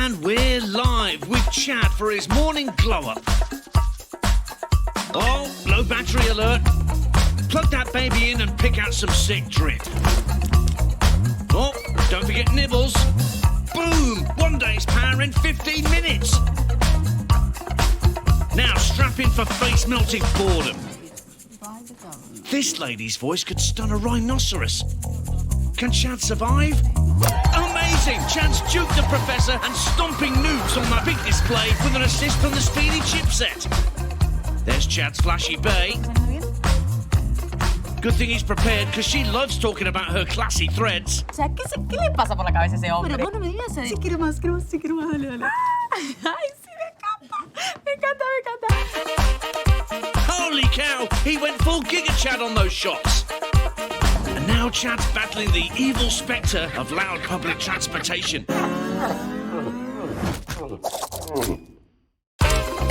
And we're live with Chad for his morning glow-up. Oh, low battery alert. Plug that baby in and pick out some sick drip. Oh, don't forget nibbles. Boom! 1 day's power in 15 minutes. Now strap in for face-melting boredom. This lady's voice could stun a rhinoceros. Can Chad survive? Amazing! Chad's juked the professor and stomping noobs on that big display with an assist from the speedy chipset. There's Chad's flashy bay. Good thing he's prepared, because she loves talking about her classy threads. ¿Qué le pasa por la cabeza a ese hombre? Pero vos no me digas si quiero más, dale. Ay, sí, me encanta. Holy cow! He went full Giga Chad on those shots. And now Chad's battling the evil spectre of loud public transportation.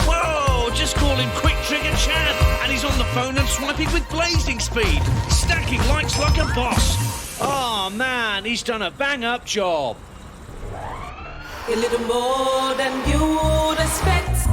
Whoa! Just call him Quick Trigger Chad, and he's on the phone and swiping with blazing speed, stacking likes like a boss. Oh man, he's done a bang-up job. A little more than you'd expect.